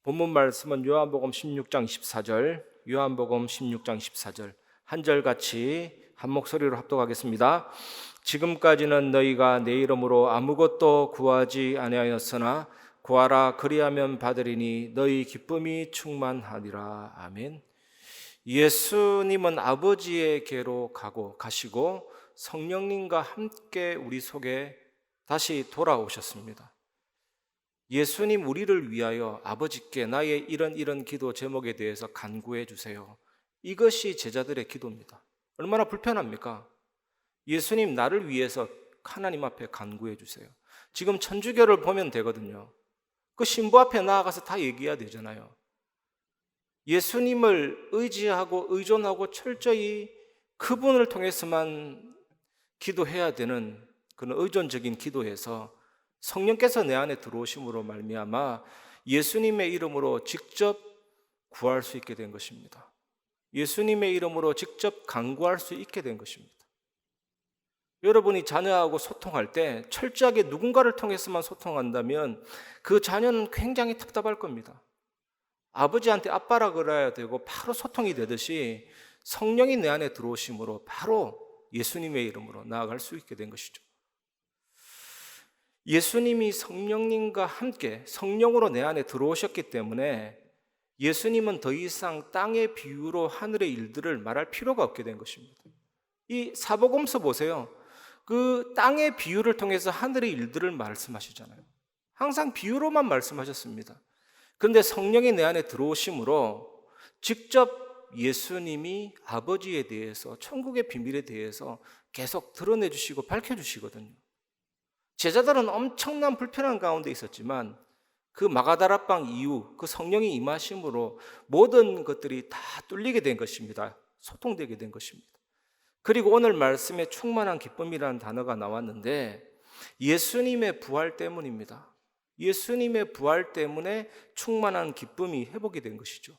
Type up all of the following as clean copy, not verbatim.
본문 말씀은 요한복음 16장 14절, 요한복음 16장 14절 한 절 같이 한 목소리로 합독하겠습니다. 지금까지는 너희가 내 이름으로 아무것도 구하지 아니하였으나 구하라 그리하면 받으리니 너희 기쁨이 충만하리라. 아멘. 예수님은 아버지에게로 가시고 성령님과 함께 우리 속에 다시 돌아오셨습니다. 예수님 우리를 위하여 아버지께 나의 이런 기도 제목에 대해서 간구해 주세요. 이것이 제자들의 기도입니다. 얼마나 불편합니까? 예수님 나를 위해서 하나님 앞에 간구해 주세요. 지금 천주교를 보면 되거든요. 그 신부 앞에 나아가서 다 얘기해야 되잖아요. 예수님을 의지하고 의존하고 철저히 그분을 통해서만 기도해야 되는 그런 의존적인 기도에서 성령께서 내 안에 들어오심으로 말미암아 예수님의 이름으로 직접 구할 수 있게 된 것입니다. 예수님의 이름으로 직접 간구할 수 있게 된 것입니다. 여러분이 자녀하고 소통할 때 철저하게 누군가를 통해서만 소통한다면 그 자녀는 굉장히 답답할 겁니다. 아버지한테 아빠라 그래야 되고 바로 소통이 되듯이 성령이 내 안에 들어오심으로 바로 예수님의 이름으로 나아갈 수 있게 된 것이죠. 예수님이 성령님과 함께 성령으로 내 안에 들어오셨기 때문에 예수님은 더 이상 땅의 비유로 하늘의 일들을 말할 필요가 없게 된 것입니다. 이 사복음서 보세요. 그 땅의 비유를 통해서 하늘의 일들을 말씀하시잖아요. 항상 비유로만 말씀하셨습니다. 그런데 성령이 내 안에 들어오심으로 직접 예수님이 아버지에 대해서 천국의 비밀에 대해서 계속 드러내 주시고 밝혀 주시거든요. 제자들은 엄청난 불편한 가운데 있었지만 그 마가다라방 이후 그 성령이 임하심으로 모든 것들이 다 뚫리게 된 것입니다. 소통되게 된 것입니다. 그리고 오늘 말씀에 충만한 기쁨이라는 단어가 나왔는데 예수님의 부활 때문입니다. 예수님의 부활 때문에 충만한 기쁨이 회복이 된 것이죠.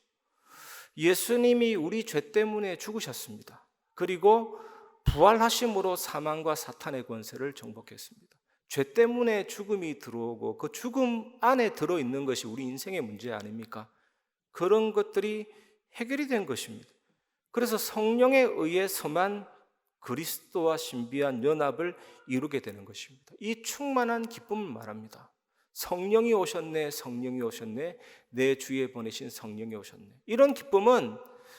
예수님이 우리 죄 때문에 죽으셨습니다. 그리고 부활하심으로 사망과 사탄의 권세를 정복했습니다. 죄 때문에 죽음이 들어오고 그 죽음 안에 들어있는 것이 우리 인생의 문제 아닙니까? 그런 것들이 해결이 된 것입니다. 그래서 성령에 의해서만 그리스도와 신비한 연합을 이루게 되는 것입니다. 이 충만한 기쁨을 말합니다. 성령이 오셨네, 성령이 오셨네, 내 주위에 보내신 성령이 오셨네. 이런 기쁨은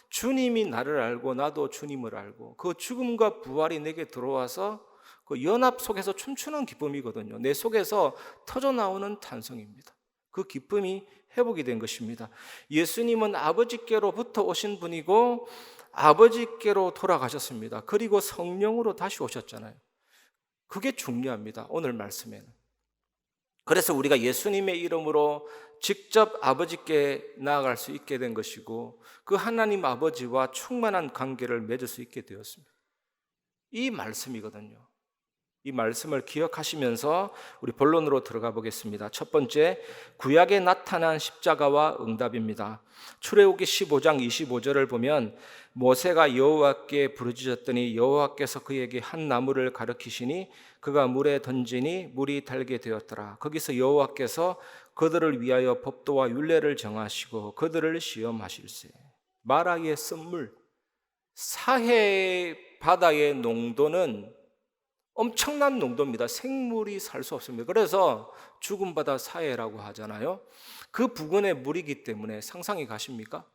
주님이 나를 알고 나도 주님을 알고 그 죽음과 부활이 내게 들어와서 그 연합 속에서 춤추는 기쁨이거든요. 내 속에서 터져나오는 탄성입니다. 그 기쁨이 회복이 된 것입니다. 예수님은 아버지께로부터 오신 분이고 아버지께로 돌아가셨습니다. 그리고 성령으로 다시 오셨잖아요. 그게 중요합니다. 오늘 말씀에는. 그래서 우리가 예수님의 이름으로 직접 아버지께 나아갈 수 있게 된 것이고 그 하나님 아버지와 충만한 관계를 맺을 수 있게 되었습니다. 이 말씀이거든요. 이 말씀을 기억하시면서 우리 본론으로 들어가 보겠습니다. 첫 번째, 구약에 나타난 십자가와 응답입니다. 출애굽기 15장 25절을 보면 모세가 여호와께 부르짖었더니 여호와께서 그에게 한 나무를 가리키시니 그가 물에 던지니 물이 달게 되었더라. 거기서 여호와께서 그들을 위하여 법도와 율례를 정하시고 그들을 시험하실세. 마라의 쓴물, 사해 바다의 농도는 엄청난 농도입니다. 생물이 살 수 없습니다. 그래서 죽은 바다 사해라고 하잖아요. 그 부근의 물이기 때문에 상상이 가십니까?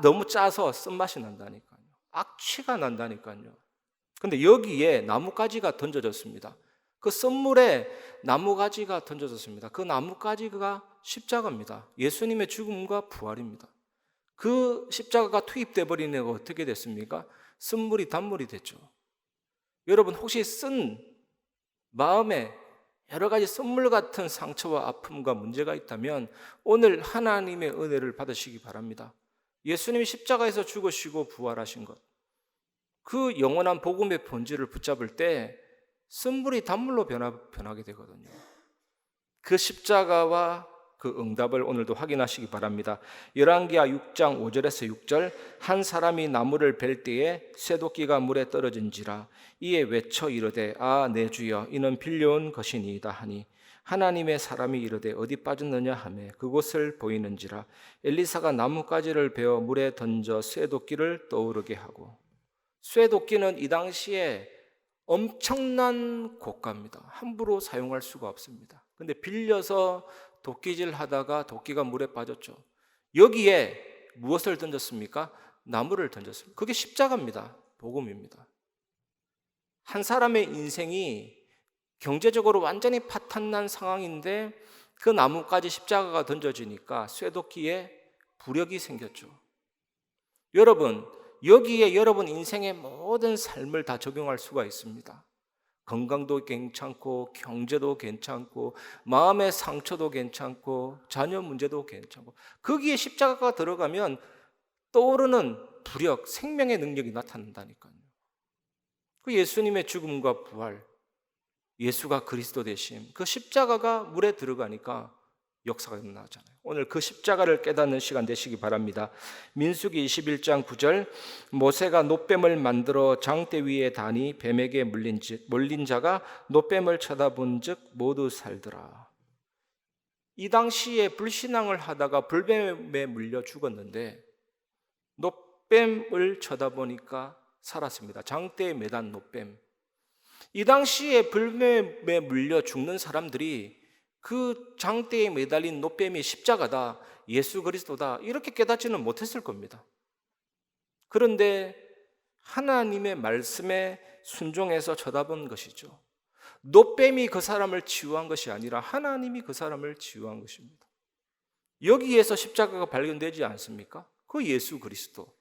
너무 짜서 쓴맛이 난다니까요. 악취가 난다니까요. 근데 여기에 나뭇가지가 던져졌습니다. 그 쓴물에 나뭇가지가 던져졌습니다. 그 나뭇가지가 십자가입니다. 예수님의 죽음과 부활입니다. 그 십자가가 투입돼 버리는 거 어떻게 됐습니까? 쓴물이 단물이 됐죠. 여러분 혹시 쓴 마음에 여러 가지 선물 같은 상처와 아픔과 문제가 있다면 오늘 하나님의 은혜를 받으시기 바랍니다. 예수님이 십자가에서 죽으시고 부활하신 것, 그 영원한 복음의 본질을 붙잡을 때 쓴물이 단물로 변하게 되거든요. 그 십자가와 그 응답을 오늘도 확인하시기 바랍니다. 열왕기하 6장 5절에서 6절, 한 사람이 나무를 벨 때에 쇠도끼가 물에 떨어진지라 이에 외쳐 이르되 아 내 주여 이는 빌려온 것이니이다 하니 하나님의 사람이 이르되 어디 빠졌느냐 하매 그곳을 보이는지라. 엘리사가 나뭇가지를 베어 물에 던져 쇠도끼를 떠오르게 하고. 쇠도끼는 이 당시에 엄청난 고가입니다. 함부로 사용할 수가 없습니다. 근데 빌려서 도끼질 하다가 도끼가 물에 빠졌죠. 여기에 무엇을 던졌습니까? 나무를 던졌습니다. 그게 십자가입니다. 복음입니다. 한 사람의 인생이 경제적으로 완전히 파탄난 상황인데 그 나무까지 십자가가 던져지니까 쇠도끼에 부력이 생겼죠. 여러분, 여기에 여러분 인생의 모든 삶을 다 적용할 수가 있습니다. 건강도 괜찮고 경제도 괜찮고 마음의 상처도 괜찮고 자녀 문제도 괜찮고 거기에 십자가가 들어가면 떠오르는 부력, 생명의 능력이 나타난다니까요. 그 예수님의 죽음과 부활, 예수가 그리스도 되심, 그 십자가가 물에 들어가니까 역사가 일어나잖아요. 오늘 그 십자가를 깨닫는 시간 되시기 바랍니다. 민수기 21장 9절, 모세가 놋뱀을 만들어 장대 위에 다니 뱀에게 몰린 자가 놋뱀을 쳐다본 즉 모두 살더라. 이 당시에 불신앙을 하다가 불뱀에 물려 죽었는데 놋뱀을 쳐다보니까 살았습니다. 장대에 매단 놋뱀. 이 당시에 불뱀에 물려 죽는 사람들이 그 장대에 매달린 놋뱀이 십자가다, 예수 그리스도다 이렇게 깨닫지는 못했을 겁니다. 그런데 하나님의 말씀에 순종해서 쳐다본 것이죠. 놋뱀이 그 사람을 치유한 것이 아니라 하나님이 그 사람을 치유한 것입니다. 여기에서 십자가가 발견되지 않습니까? 그 예수 그리스도.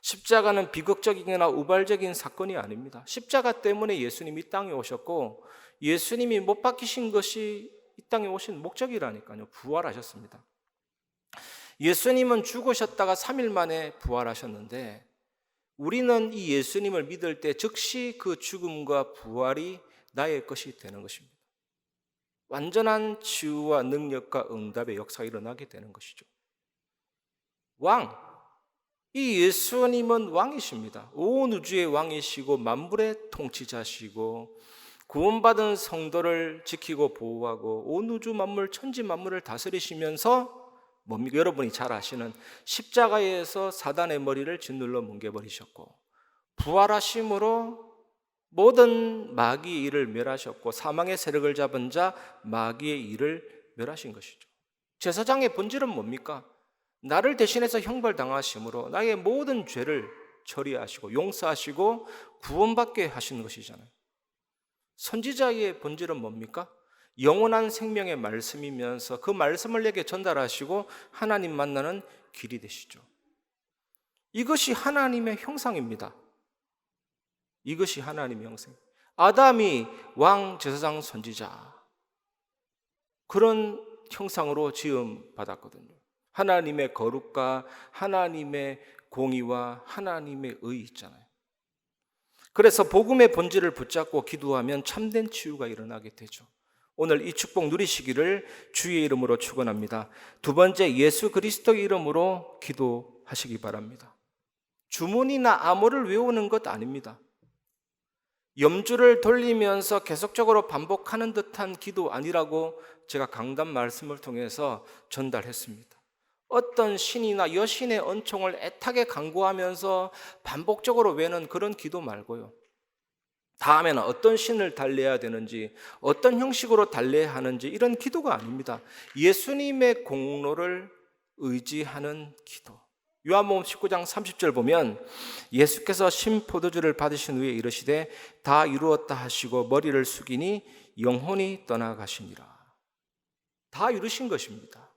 십자가는 비극적이거나 우발적인 사건이 아닙니다. 십자가 때문에 예수님이 이 땅에 오셨고 예수님이 못 박히신 것이 이 땅에 오신 목적이라니까요. 부활하셨습니다. 예수님은 죽으셨다가 3일 만에 부활하셨는데 우리는 이 예수님을 믿을 때 즉시 그 죽음과 부활이 나의 것이 되는 것입니다. 완전한 치유와 능력과 응답의 역사가 일어나게 되는 것이죠. 왕, 이 예수님은 왕이십니다. 온 우주의 왕이시고 만물의 통치자시고 구원받은 성도를 지키고 보호하고 온 우주 만물 천지 만물을 다스리시면서 뭡니까? 여러분이 잘 아시는 십자가에서 사단의 머리를 짓눌러 뭉개버리셨고 부활하심으로 모든 마귀의 일을 멸하셨고 사망의 세력을 잡은 자 마귀의 일을 멸하신 것이죠. 제사장의 본질은 뭡니까? 나를 대신해서 형벌당하심으로 나의 모든 죄를 처리하시고 용서하시고 구원받게 하시는 것이잖아요. 선지자의 본질은 뭡니까? 영원한 생명의 말씀이면서 그 말씀을 내게 전달하시고 하나님 만나는 길이 되시죠. 이것이 하나님의 형상입니다. 이것이 하나님의 형상. 아담이 왕, 제사장, 선지자 그런 형상으로 지음 받았거든요. 하나님의 거룩과 하나님의 공의와 하나님의 의 있잖아요. 그래서 복음의 본질을 붙잡고 기도하면 참된 치유가 일어나게 되죠. 오늘 이 축복 누리시기를 주의 이름으로 축원합니다. 두 번째, 예수 그리스도의 이름으로 기도하시기 바랍니다. 주문이나 암호를 외우는 것 아닙니다. 염주를 돌리면서 계속적으로 반복하는 듯한 기도 아니라고 제가 강단 말씀을 통해서 전달했습니다. 어떤 신이나 여신의 은총을 애타게 간구하면서 반복적으로 외는 그런 기도 말고요. 다음에는 어떤 신을 달래야 되는지, 어떤 형식으로 달래야 하는지 이런 기도가 아닙니다. 예수님의 공로를 의지하는 기도. 요한복음 19장 30절 보면 예수께서 신포도주를 받으신 후에 이르시되 다 이루었다 하시고 머리를 숙이니 영혼이 떠나가시니라. 다 이루신 것입니다.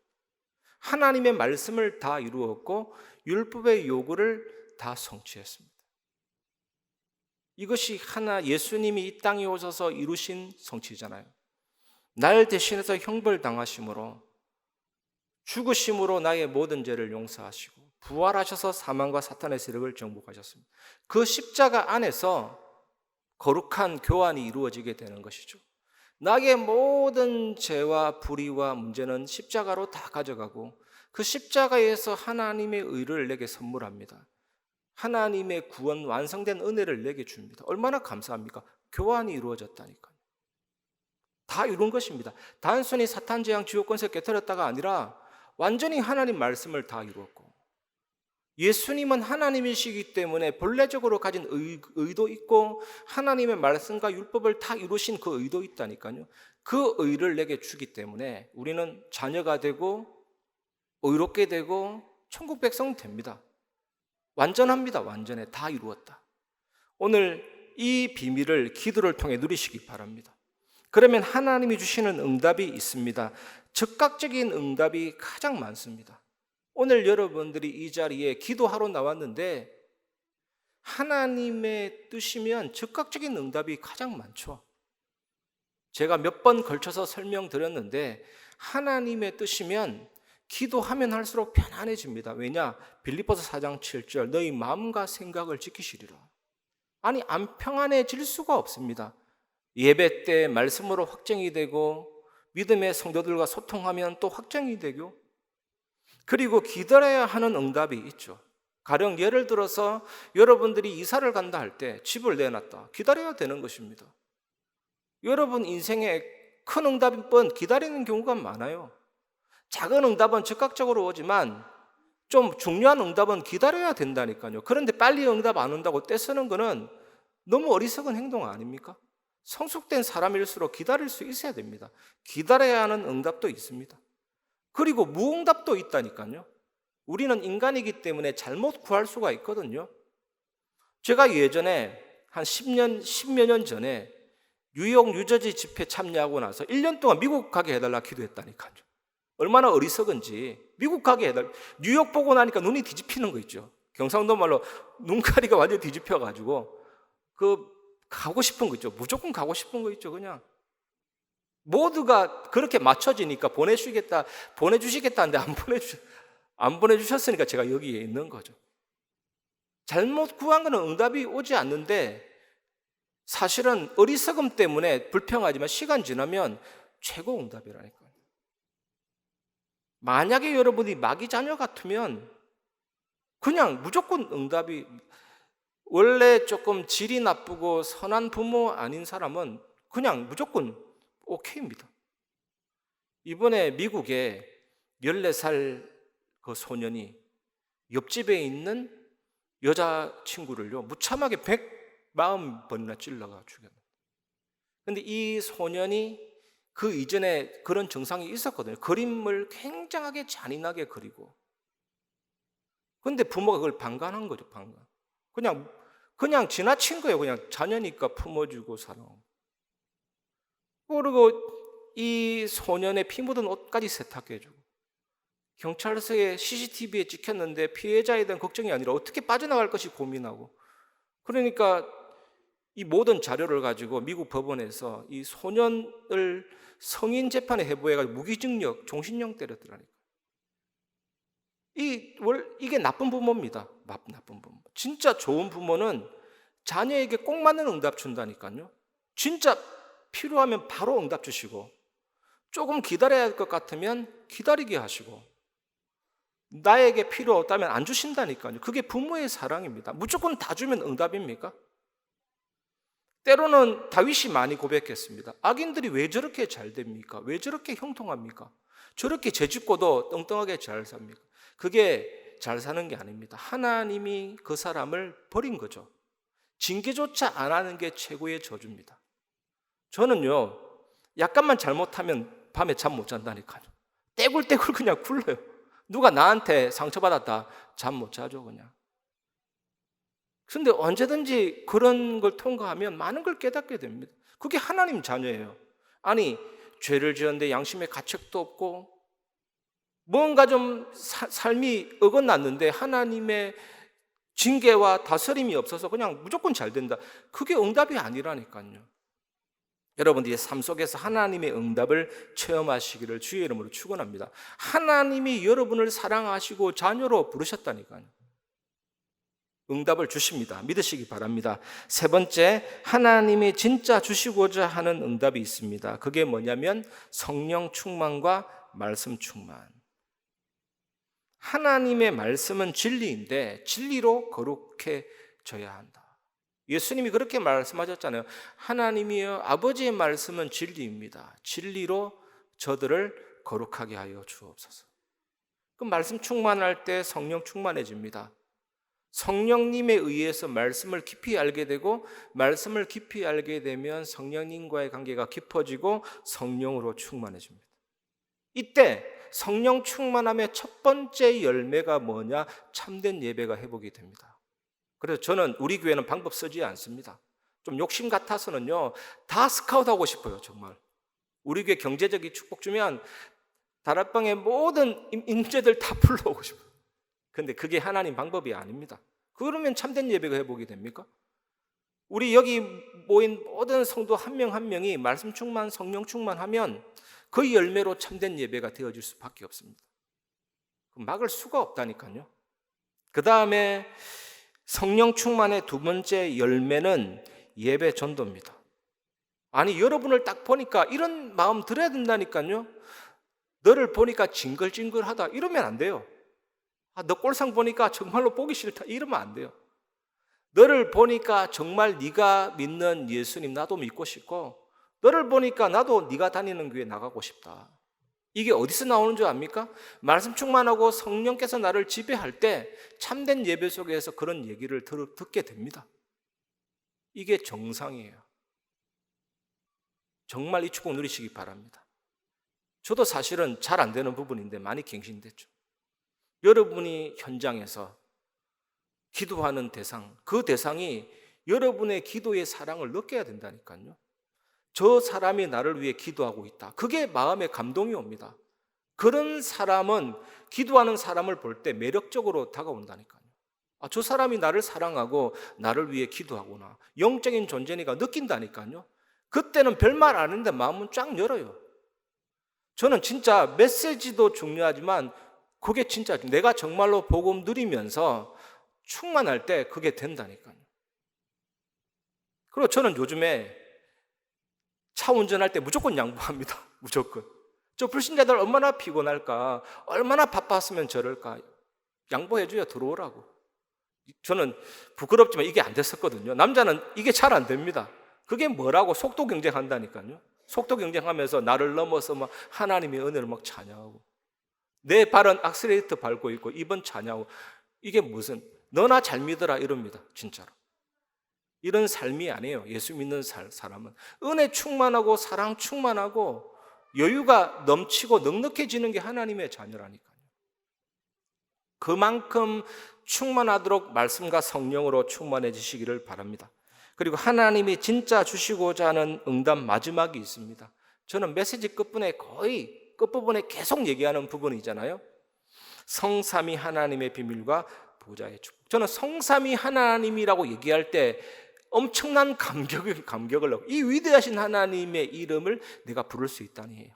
하나님의 말씀을 다 이루었고 율법의 요구를 다 성취했습니다. 이것이 예수님이 이 땅에 오셔서 이루신 성취잖아요. 날 대신해서 형벌당하심으로 죽으심으로 나의 모든 죄를 용서하시고 부활하셔서 사망과 사탄의 세력을 정복하셨습니다. 그 십자가 안에서 거룩한 교환이 이루어지게 되는 것이죠. 나의 모든 죄와 불의와 문제는 십자가로 다 가져가고 그 십자가에서 하나님의 의를 내게 선물합니다. 하나님의 구원 완성된 은혜를 내게 줍니다. 얼마나 감사합니까? 교환이 이루어졌다니까요. 다 이룬 것입니다. 단순히 사탄 재앙 지옥 권세 깨뜨렸다가 아니라 완전히 하나님 말씀을 다 이루었고, 예수님은 하나님이시기 때문에 본래적으로 가진 의도 있고 하나님의 말씀과 율법을 다 이루신 그 의도 있다니까요. 그 의를 내게 주기 때문에 우리는 자녀가 되고 의롭게 되고 천국 백성이 됩니다. 완전합니다. 완전해. 다 이루었다. 오늘 이 비밀을 기도를 통해 누리시기 바랍니다. 그러면 하나님이 주시는 응답이 있습니다. 즉각적인 응답이 가장 많습니다. 오늘 여러분들이 이 자리에 기도하러 나왔는데 하나님의 뜻이면 즉각적인 응답이 가장 많죠. 제가 몇 번 걸쳐서 설명드렸는데 하나님의 뜻이면 기도하면 할수록 편안해집니다. 왜냐? 빌립보서 4장 7절 너희 마음과 생각을 지키시리라. 아니, 안 평안해질 수가 없습니다. 예배 때 말씀으로 확정이 되고 믿음의 성도들과 소통하면 또 확정이 되고, 그리고 기다려야 하는 응답이 있죠. 가령 예를 들어서 여러분들이 이사를 간다 할 때 집을 내놨다. 기다려야 되는 것입니다. 여러분 인생에 큰 응답은 기다리는 경우가 많아요. 작은 응답은 즉각적으로 오지만 좀 중요한 응답은 기다려야 된다니까요. 그런데 빨리 응답 안 온다고 떼쓰는 거는 너무 어리석은 행동 아닙니까? 성숙된 사람일수록 기다릴 수 있어야 됩니다. 기다려야 하는 응답도 있습니다. 그리고 무응답도 있다니까요. 우리는 인간이기 때문에 잘못 구할 수가 있거든요. 제가 예전에 한 10여 년 전에 뉴욕 뉴저지 집회 참여하고 나서 1년 동안 미국 가게 해달라 기도했다니까요. 얼마나 어리석은지. 미국 가게 해달라. 뉴욕 보고 나니까 눈이 뒤집히는 거 있죠. 경상도 말로 눈가리가 완전히 뒤집혀가지고 가고 싶은 거 있죠. 무조건 가고 싶은 거 있죠. 그냥 모두가 그렇게 맞춰지니까 보내주시겠다는데 안 보내주셨으니까 제가 여기에 있는 거죠. 잘못 구한 거는 응답이 오지 않는데 사실은 어리석음 때문에 불평하지만 시간 지나면 최고 응답이라니까요. 만약에 여러분이 마귀 자녀 같으면 그냥 무조건 응답이, 원래 조금 질이 나쁘고 선한 부모 아닌 사람은 그냥 무조건 오케이입니다. 이번에 미국에 14살 그 소년이 옆집에 있는 여자친구를요 무참하게 140번이나 찔러가 죽였어요. 그런데 이 소년이 그 이전에 그런 증상이 있었거든요. 그림을 굉장하게 잔인하게 그리고. 그런데 부모가 그걸 방관한 거죠. 방관. 그냥 지나친 거예요. 그냥 자녀니까 품어주고 사랑하고. 그리고 이 소년의 피 묻은 옷까지 세탁해주고, 경찰서에 CCTV에 찍혔는데 피해자에 대한 걱정이 아니라 어떻게 빠져나갈 것이 고민하고, 그러니까 이 모든 자료를 가지고 미국 법원에서 이 소년을 성인 재판에 회부해가지고 무기징역, 종신형 때렸더라니까. 이게 나쁜 부모입니다. 나쁜 부모. 진짜 좋은 부모는 자녀에게 꼭 맞는 응답 준다니까요. 진짜 필요하면 바로 응답 주시고, 조금 기다려야 할 것 같으면 기다리게 하시고, 나에게 필요 없다면 안 주신다니까요. 그게 부모의 사랑입니다. 무조건 다 주면 응답입니까? 때로는 다윗이 많이 고백했습니다. 악인들이 왜 저렇게 잘 됩니까? 왜 저렇게 형통합니까? 저렇게 죄짓고도 떵떵하게 잘 삽니까? 그게 잘 사는 게 아닙니다. 하나님이 그 사람을 버린 거죠. 징계조차 안 하는 게 최고의 저주입니다. 저는요, 약간만 잘못하면 밤에 잠 못 잔다니까요. 떼굴떼굴 그냥 굴러요. 누가 나한테 상처받았다, 잠 못 자죠 그냥. 그런데 언제든지 그런 걸 통과하면 많은 걸 깨닫게 됩니다. 그게 하나님 자녀예요. 아니, 죄를 지었는데 양심의 가책도 없고 뭔가 좀 삶이 어긋났는데 하나님의 징계와 다스림이 없어서 그냥 무조건 잘 된다. 그게 응답이 아니라니까요. 여러분들이 삶 속에서 하나님의 응답을 체험하시기를 주의 이름으로 축원합니다. 하나님이 여러분을 사랑하시고 자녀로 부르셨다니까요. 응답을 주십니다. 믿으시기 바랍니다. 세 번째, 하나님이 진짜 주시고자 하는 응답이 있습니다. 그게 뭐냐면 성령 충만과 말씀 충만. 하나님의 말씀은 진리인데 진리로 거룩해져야 한다. 예수님이 그렇게 말씀하셨잖아요. 하나님이여 아버지의 말씀은 진리입니다. 진리로 저들을 거룩하게 하여 주옵소서. 그 말씀 충만할 때 성령 충만해집니다. 성령님에 의해서 말씀을 깊이 알게 되고 말씀을 깊이 알게 되면 성령님과의 관계가 깊어지고 성령으로 충만해집니다. 이때 성령 충만함의 첫 번째 열매가 뭐냐? 참된 예배가 회복이 됩니다. 그래서 저는 우리 교회는 방법 쓰지 않습니다. 좀 욕심 같아서는요, 다 스카웃하고 싶어요. 정말 우리 교회 경제적인 축복 주면 다락방의 모든 인재들 다 불러오고 싶어요. 근데 그게 하나님 방법이 아닙니다. 그러면 참된 예배가 회복이 됩니까? 우리 여기 모인 모든 성도 한 명 한 명이 말씀 충만, 성령 충만하면 그 열매로 참된 예배가 되어질 수밖에 없습니다. 막을 수가 없다니까요. 그 다음에 성령 충만의 두 번째 열매는 예배 전도입니다. 아니, 여러분을 딱 보니까 이런 마음 들어야 된다니까요. 너를 보니까 징글징글하다 이러면 안 돼요. 너 꼴상 보니까 정말로 보기 싫다 이러면 안 돼요. 너를 보니까 정말 네가 믿는 예수님 나도 믿고 싶고, 너를 보니까 나도 네가 다니는 교회 나가고 싶다. 이게 어디서 나오는 줄 압니까? 말씀 충만하고 성령께서 나를 지배할 때 참된 예배 속에서 그런 얘기를 듣게 됩니다. 이게 정상이에요. 정말 이 축복 누리시기 바랍니다. 저도 사실은 잘 안 되는 부분인데 많이 갱신됐죠. 여러분이 현장에서 기도하는 대상, 그 대상이 여러분의 기도의 사랑을 느껴야 된다니까요. 저 사람이 나를 위해 기도하고 있다. 그게 마음에 감동이 옵니다. 그런 사람은 기도하는 사람을 볼 때 매력적으로 다가온다니까요. 저 사람이 나를 사랑하고 나를 위해 기도하구나. 영적인 존재니까 느낀다니까요. 그때는 별말 안 했는데 마음은 쫙 열어요. 저는 진짜 메시지도 중요하지만 그게 진짜 내가 정말로 복음 누리면서 충만할 때 그게 된다니까요. 그리고 저는 요즘에 차 운전할 때 무조건 양보합니다. 무조건. 저 불신자들 얼마나 피곤할까, 얼마나 바빴으면 저럴까. 양보해줘야 들어오라고. 저는 부끄럽지만 이게 안 됐었거든요. 남자는 이게 잘 안 됩니다. 그게 뭐라고? 속도 경쟁한다니까요. 속도 경쟁하면서 나를 넘어서 막 하나님의 은혜를 막 찬양하고, 내 발은 악셀레이터 밟고 있고 입은 찬양하고, 이게 무슨 너나 잘 믿어라 이럽니다. 진짜로. 이런 삶이 아니에요. 예수 믿는 사람은 은혜 충만하고 사랑 충만하고 여유가 넘치고 넉넉해지는 게 하나님의 자녀라니까요. 그만큼 충만하도록 말씀과 성령으로 충만해지시기를 바랍니다. 그리고 하나님이 진짜 주시고자 하는 응답 마지막이 있습니다. 저는 메시지 거의 끝부분에 계속 얘기하는 부분이잖아요. 성삼위 하나님의 비밀과 보좌의 축복. 저는 성삼위 하나님이라고 얘기할 때 엄청난 감격을 하고, 이 위대하신 하나님의 이름을 내가 부를 수 있다니,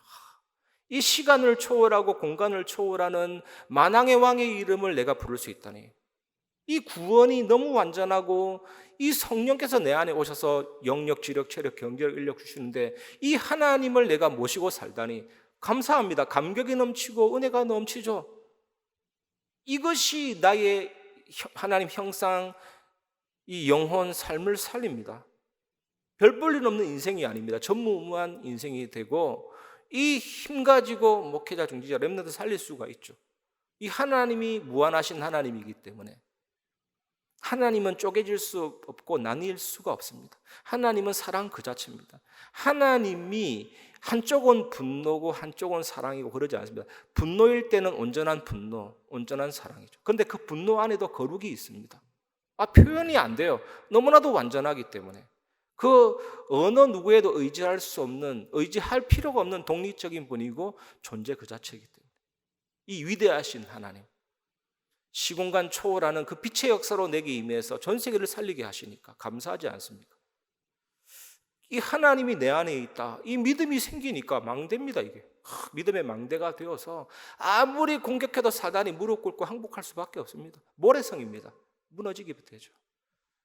이 시간을 초월하고 공간을 초월하는 만왕의 왕의 이름을 내가 부를 수 있다니, 이 구원이 너무 완전하고 이 성령께서 내 안에 오셔서 영력, 지력, 체력, 경제력, 인력 주시는데 이 하나님을 내가 모시고 살다니 감사합니다. 감격이 넘치고 은혜가 넘치죠. 이것이 나의 하나님 형상, 이 영혼 삶을 살립니다. 별 볼 일 없는 인생이 아닙니다. 전무후무한 인생이 되고, 이 힘 가지고 목회자, 중지자, 렘넌트 살릴 수가 있죠. 이 하나님이 무한하신 하나님이기 때문에 하나님은 쪼개질 수 없고 나뉠 수가 없습니다. 하나님은 사랑 그 자체입니다. 하나님이 한쪽은 분노고 한쪽은 사랑이고 그러지 않습니다. 분노일 때는 온전한 분노, 온전한 사랑이죠. 그런데 그 분노 안에도 거룩이 있습니다. 표현이 안 돼요. 너무나도 완전하기 때문에. 그 어느 누구에도 의지할 수 없는, 의지할 필요가 없는 독립적인 분이고 존재 그 자체이기 때문에. 이 위대하신 하나님, 시공간 초월하는 그 빛의 역사로 내게 임해서 전 세계를 살리게 하시니까 감사하지 않습니까? 이 하나님이 내 안에 있다, 이 믿음이 생기니까 망대입니다. 이게 믿음의 망대가 되어서 아무리 공격해도 사단이 무릎 꿇고 항복할 수밖에 없습니다. 모래성입니다. 무너지게 되죠.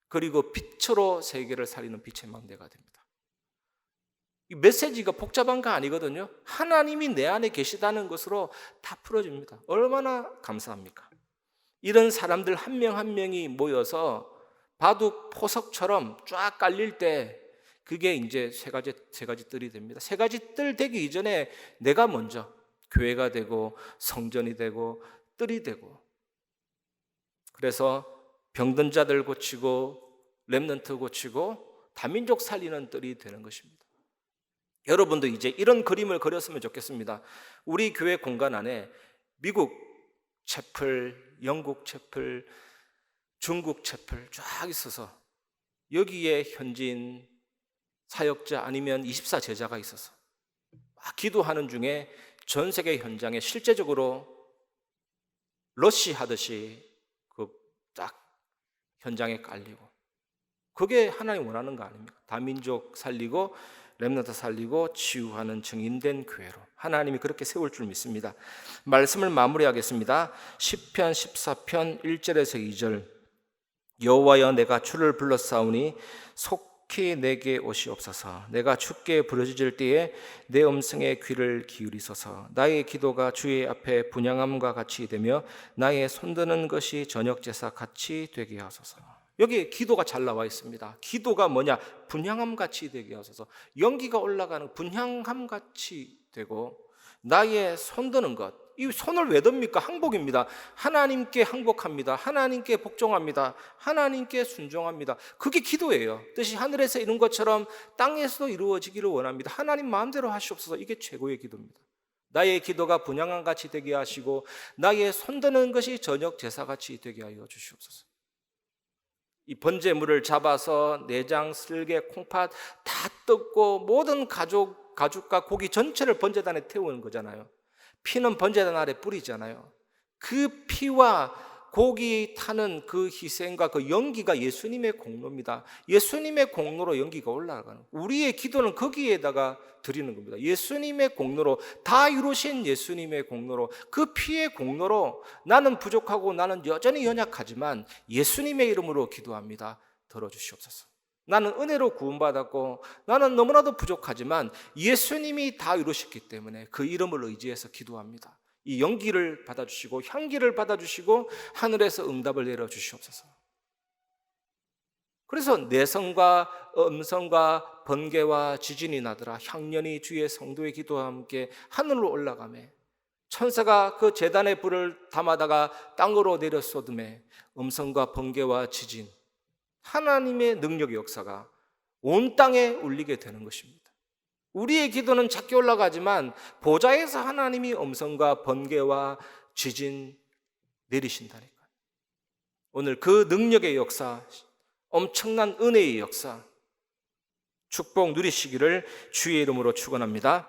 그리고 빛으로 세계를 살리는 빛의 망대가 됩니다. 이 메시지가 복잡한 거 아니거든요. 하나님이 내 안에 계시다는 것으로 다 풀어집니다. 얼마나 감사합니까? 이런 사람들 한 명 한 명이 모여서 바둑 포석처럼 쫙 깔릴 때 그게 이제 세 가지 뜰이 됩니다. 세 가지 뜰 되기 이전에 내가 먼저 교회가 되고 성전이 되고 뜰이 되고, 그래서 병든 자들 고치고 렘넌트 고치고 다민족 살리는 뜰이 되는 것입니다. 여러분도 이제 이런 그림을 그렸으면 좋겠습니다. 우리 교회 공간 안에 미국 채플, 영국 채플, 중국 채플 쫙 있어서 여기에 현지인 사역자 아니면 24 제자가 있어서 막 기도하는 중에 전 세계 현장에 실제적으로 러시 하듯이 그 딱 현장에 깔리고, 그게 하나님 원하는 거 아닙니까? 다민족 살리고 렘넌트 살리고 치유하는 증인된 교회로 하나님이 그렇게 세울 줄 믿습니다. 말씀을 마무리하겠습니다. 시편 14편 1절에서 2절. 여호와여, 내가 주를 불렀사오니 속히 내게 오시옵소서. 내가 주께 부르짖을 때에 내 음성에 귀를 기울이소서. 나의 기도가 주의 앞에 분향함과 같이 되며 나의 손드는 것이 저녁 제사 같이 되게 하소서. 여기 기도가 잘 나와 있습니다. 기도가 뭐냐? 분향함 같이 되게 하소서. 연기가 올라가는 분향함 같이 되고, 나의 손드는 것, 이 손을 왜 듭니까? 항복입니다. 하나님께 항복합니다. 하나님께 복종합니다. 하나님께 순종합니다. 그게 기도예요. 뜻이 하늘에서 이룬 것처럼 땅에서도 이루어지기를 원합니다. 하나님 마음대로 하시옵소서. 이게 최고의 기도입니다. 나의 기도가 분향함 같이 되게 하시고 나의 손드는 것이 저녁 제사같이 되게 하여 주시옵소서. 이 번제물을 잡아서 내장, 쓸개, 콩팥 다 뜯고 모든 가죽과 고기 전체를 번제단에 태우는 거잖아요. 피는 번제단 아래 뿌리잖아요. 그 피와 고기 타는 그 희생과 그 연기가 예수님의 공로입니다. 예수님의 공로로 연기가 올라가는, 우리의 기도는 거기에다가 드리는 겁니다. 예수님의 공로로, 다 이루신 예수님의 공로로, 그 피의 공로로 나는 부족하고 나는 여전히 연약하지만 예수님의 이름으로 기도합니다. 들어주시옵소서. 나는 은혜로 구원받았고 나는 너무나도 부족하지만 예수님이 다 이루셨기 때문에 그 이름을 의지해서 기도합니다. 이 연기를 받아주시고 향기를 받아주시고 하늘에서 응답을 내려주시옵소서. 그래서 내성과 음성과 번개와 지진이 나더라. 향년이 주의 성도의 기도와 함께 하늘로 올라가매 천사가 그 제단의 불을 담아다가 땅으로 내려 쏟음에 음성과 번개와 지진, 하나님의 능력의 역사가 온 땅에 울리게 되는 것입니다. 우리의 기도는 작게 올라가지만 보좌에서 하나님이 음성과 번개와 지진 내리신다니까요. 오늘 그 능력의 역사, 엄청난 은혜의 역사, 축복 누리시기를 주의 이름으로 축원합니다.